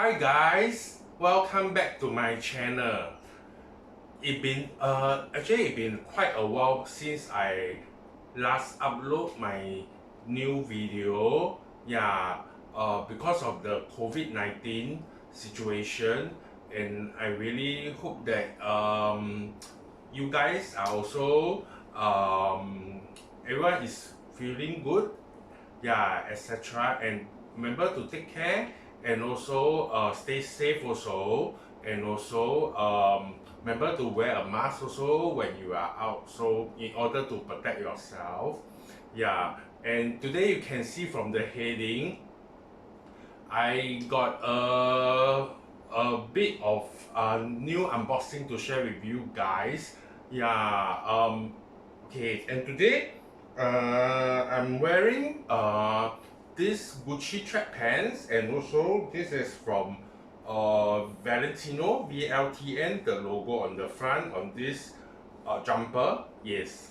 Hi guys, welcome back to my channel. It's been quite a while since I last upload my new video. Because of the COVID-19 situation, and I really hope that you guys are also everyone is feeling good, etc. And remember to take care and also stay safe also, and also remember to wear a mask also when you are out, so in order to protect yourself. And today you can see from the heading, I got a bit of new unboxing to share with you guys. And today I'm wearing this Gucci track pants, and also this is from Valentino, VLTN, the logo on the front on this jumper. Yes.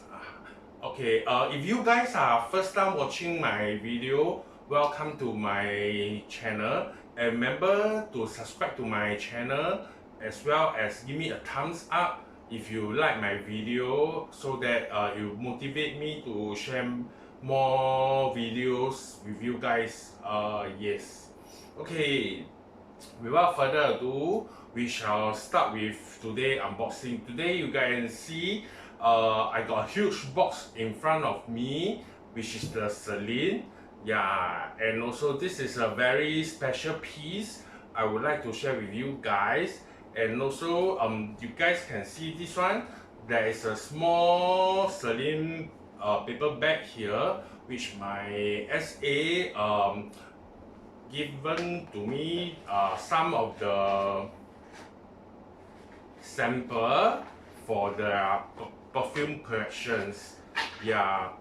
If you guys are first time watching my video, welcome to my channel, and remember to subscribe to my channel, as well as give me a thumbs up if you like my video, so that it will motivate me to share more videos with you guys. Without further ado, we shall start with today's unboxing. Today you guys can see I got a huge box in front of me, which is the Celine. And also this is a very special piece I would like to share with you guys. And also you guys can see this one, there is a small Celine paper bag here, which my SA given to me some of the sample for the perfume collections.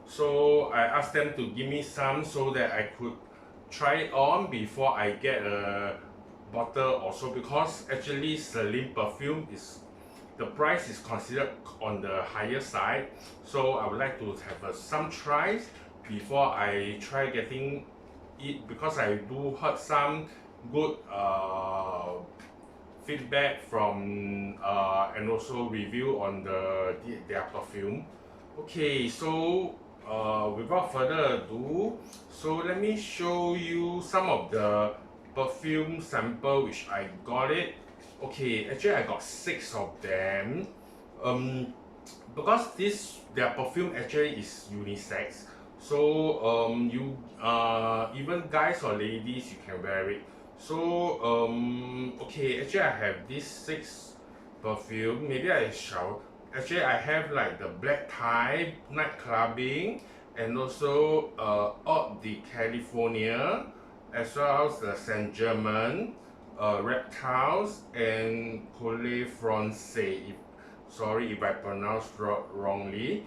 So I asked them to give me some so that I could try it on before I get a bottle also, because actually Celine perfume is, the price is considered on the higher side, so I would like to have some tries before I try getting it, because I do heard some good feedback from and also review on their perfume. Without further ado, so let me show you some of the perfume sample which I got it. Actually I got 6 of them. Because their perfume actually is unisex, so you even guys or ladies, you can wear it. So actually I have these 6 perfume. Maybe I shall, actually I have like the black tie, night clubbing, and also Eau de California, as well as the Saint Germain, reptiles, and Cole Francais. Sorry if I pronounced wrongly.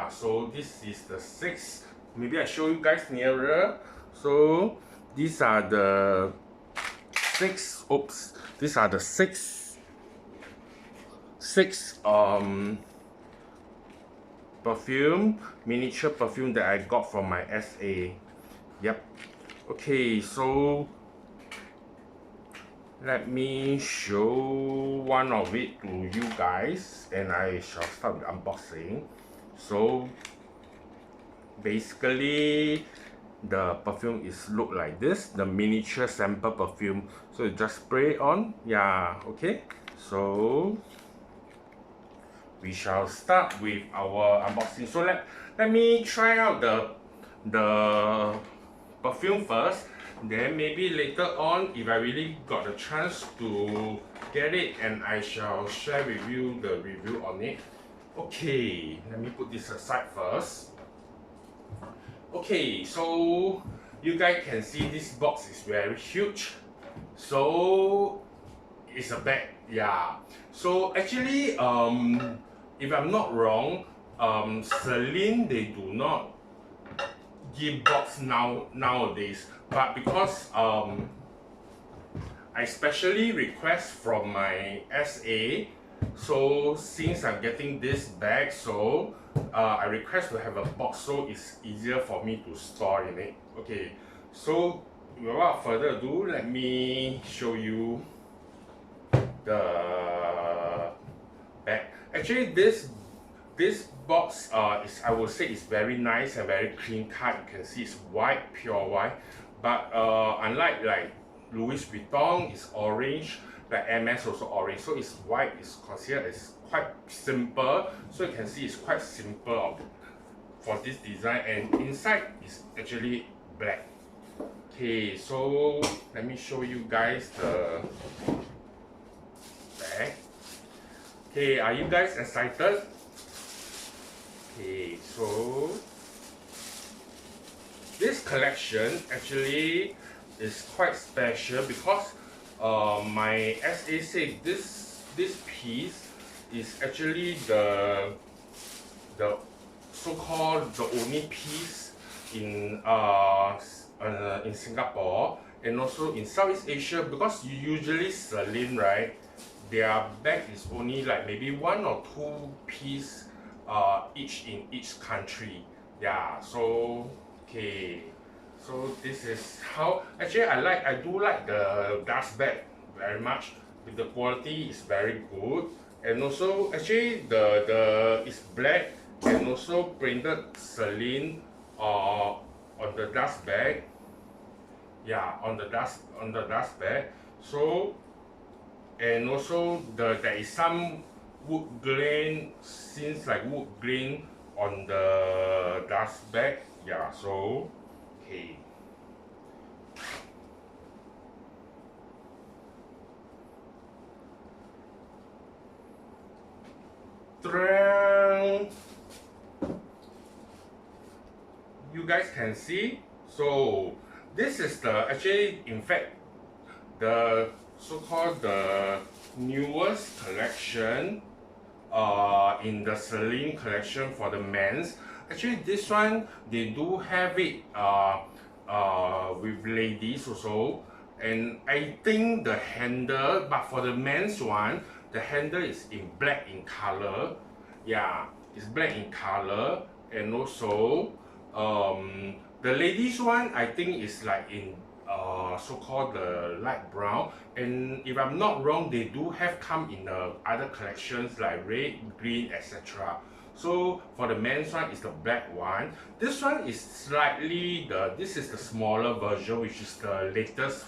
So this is the 6. Maybe I show you guys nearer. So these are the 6. These are the 6 perfume, miniature perfume that I got from my SA. So let me show one of it to you guys, and I shall start with unboxing. So basically the perfume is look like this, the miniature sample perfume. So you just spray it on. So we shall start with our unboxing. So let me try out the perfume first, then maybe later on, if I really got a chance to get it, and I shall share with you the review on it. Let me put this aside first. So you guys can see this box is very huge. So it's a bag. So actually if I'm not wrong, Celine, they do not give box nowadays, but because I specially request from my SA, so since I'm getting this bag, so I request to have a box, so it's easier for me to store in it. So without further ado, let me show you the bag. Actually, this box is, I would say, is very nice and very clean cut. You can see it's white, pure white. But unlike like Louis Vuitton, it's orange. Like MS also orange, so it's white. It's considered as quite simple. So you can see it's quite simple for this design, and inside is actually black. Okay, so let me show you guys the bag. Okay, are you guys excited? Okay, so this collection actually is quite special because my SA said this piece is actually the so-called the only piece in Singapore and also in Southeast Asia, because usually Celine, right, their bag is only like maybe 1 or 2 piece each in each country. Yeah, so okay, so this is how actually I do like the dust bag very much. The quality is very good, and also actually the is black and also printed Celine on the dust bag. Yeah, on the dust bag. So and also there is some wood grain, seems like wood grain on the dust bag. Yeah, so okay. You guys can see, so this is the actually, in fact, the so-called the newest collection in the Celine collection for the men's. Actually, this one they do have it with ladies also, and I think the handle, but for the men's one, the handle is in black in color. Yeah, it's black in color, and also the ladies one I think is like in so-called the light brown, and if I'm not wrong, they do have come in other collections like red, green, etc. So for the men's one is the black one. This one is slightly this is the smaller version, which is the latest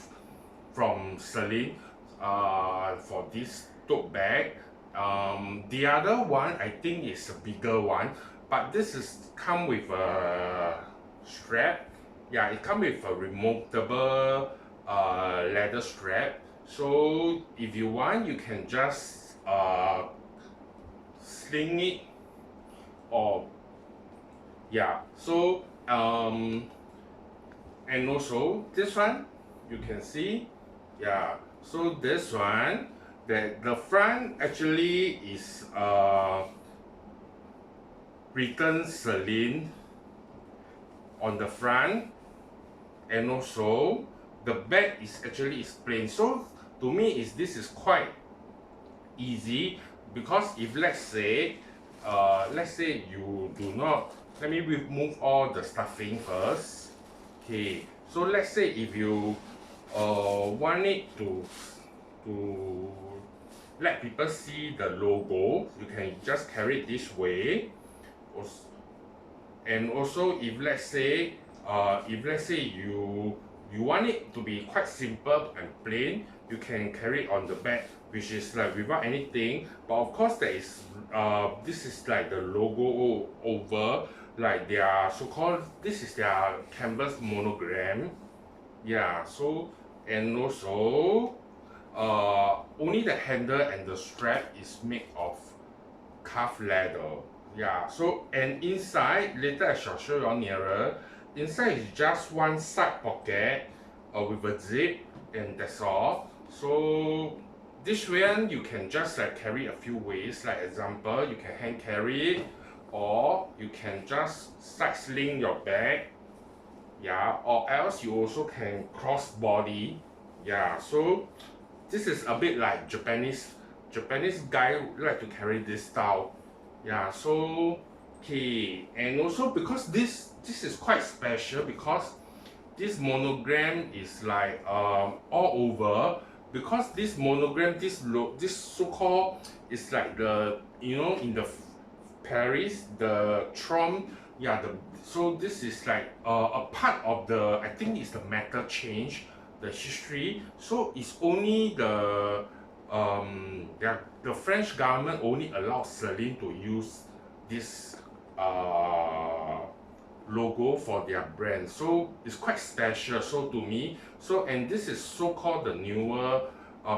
from Celine for this tote bag. The other one I think is a bigger one, but this is come with a strap. Yeah, it comes with a removable leather strap. So if you want, you can just sling it, or yeah. So and also this one you can see, yeah. So this one, the front actually is written Celine on the front, and also the back is actually plain. So to me this is quite easy, because if let's say you do not, let me remove all the stuffing first. Okay, so let's say if you want it to let people see the logo, you can just carry it this way. And also if let's say you want it to be quite simple and plain, you can carry it on the back, which is like without anything. But of course there is this is like the logo over, like their so-called, this is their canvas monogram. Yeah, so and also only the handle and the strap is made of calf leather. Yeah, so and inside, later I shall show you all nearer. Inside is just one side pocket with a zip, and that's all. So this one you can just carry a few ways. Like example, you can hand carry it, or you can just side sling your bag. Yeah, or else you also can cross body. Yeah, so this is a bit like Japanese guy like to carry this style. Yeah, so okay, and also because this is quite special, because this monogram is like all over, because this monogram, this so-called is like the, you know, in the Paris, the Trump, yeah, so this is like a part of the, I think it's the metal change, the history. So it's only the French government only allows Celine to use this logo for their brand, so it's quite special. So to me, so, and this is so-called the newer,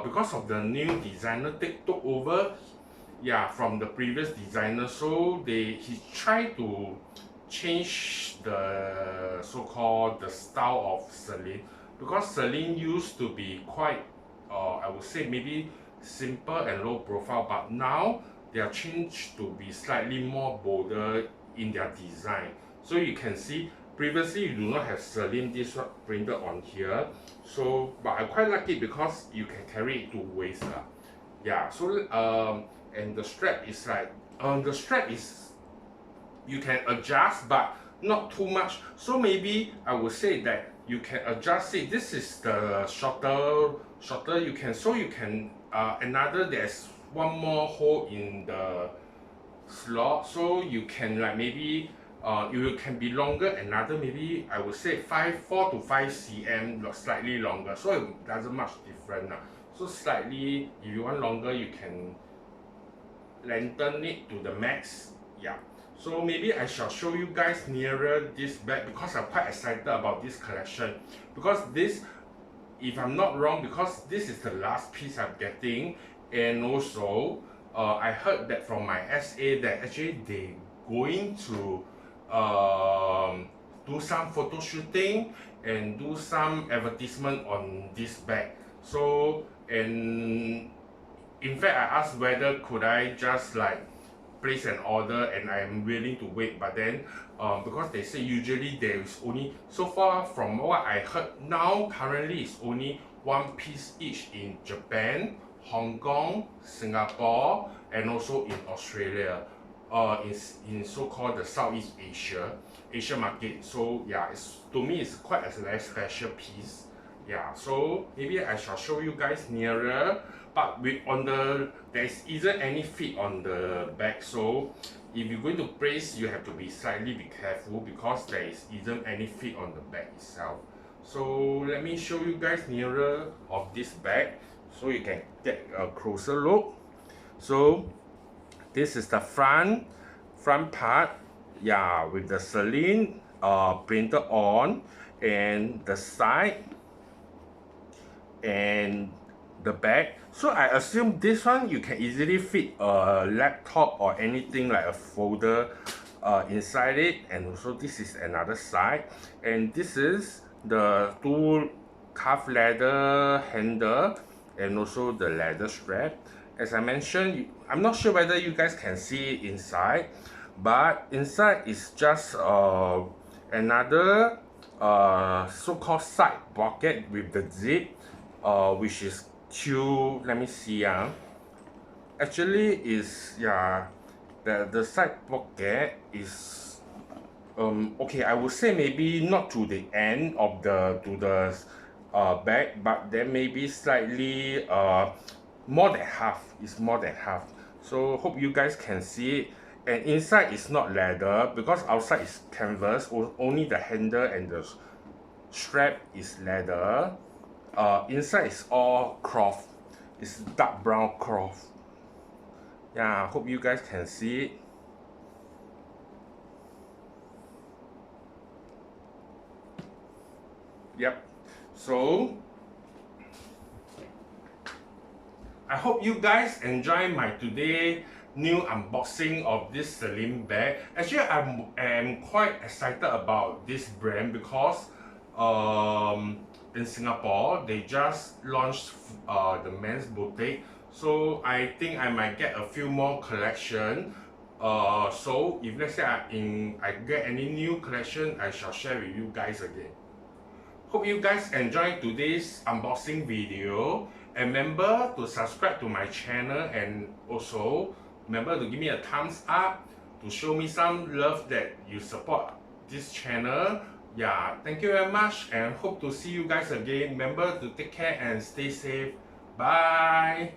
because of the new designer took over, yeah, from the previous designer. So he tried to change the so-called the style of Celine, because Celine used to be quite I would say maybe simple and low profile, but now they are changed to be slightly more bolder in their design. So you can see previously you do not have Celine this one printed on here, so but I quite like it because you can carry it to waist. Yeah, so and the strap is like the strap is, you can adjust but not too much, so maybe I would say that you can adjust it. This is the shorter you can, so you can another, there's one more hole in the slot, so you can like maybe it can be longer, another maybe I would say 4 to 5 cm slightly longer, so it doesn't much different. So slightly, if you want longer, you can lengthen it to the max. Yeah, so maybe I shall show you guys nearer this bag, because I'm quite excited about this collection, because this, if I'm not wrong, because this is the last piece I'm getting. And also I heard that from my SA that actually they going to do some photo shooting and do some advertisement on this bag. So, and in fact I asked whether could I just like place an order, and I'm willing to wait, but then because they say usually there is only, so far from what I heard, now currently it's only one piece each in Japan, Hong Kong, Singapore, and also in Australia, in so-called the Southeast Asia market. So yeah, it's, to me it's quite a very special piece. Yeah, so maybe I shall show you guys nearer, but with on the, there isn't any fit on the back, so if you're going to place, you have to be slightly careful, because there isn't any fit on the back itself. So let me show you guys nearer of this bag, so you can get a closer look. So this is the front part, yeah, with the Celine printed on, and the side and the back. So I assume this one you can easily fit a laptop or anything like a folder inside it. And also this is another side, and this is the two calf leather handle and also the leather strap. As I mentioned, I'm not sure whether you guys can see it inside, but inside is just another so-called side pocket with the zip, which is cute. Let me see. Actually is, yeah, the side pocket is okay, I would say maybe not to the end of the bag, but then maybe slightly more than half, is more than half. So hope you guys can see it. And inside is not leather, because outside is canvas, only the handle and the strap is leather. Inside is all cloth, it's dark brown cloth. Yeah, hope you guys can see it. Yep, so I hope you guys enjoy my today new unboxing of this Celine bag. Actually, I'm quite excited about this brand, because in Singapore they just launched the men's boutique, so I think I might get a few more collection. So if let's say I get any new collection, I shall share with you guys again. Hope you guys enjoyed today's unboxing video, and remember to subscribe to my channel, and also remember to give me a thumbs up to show me some love that you support this channel. Yeah, thank you very much and hope to see you guys again. Remember to take care and stay safe. Bye.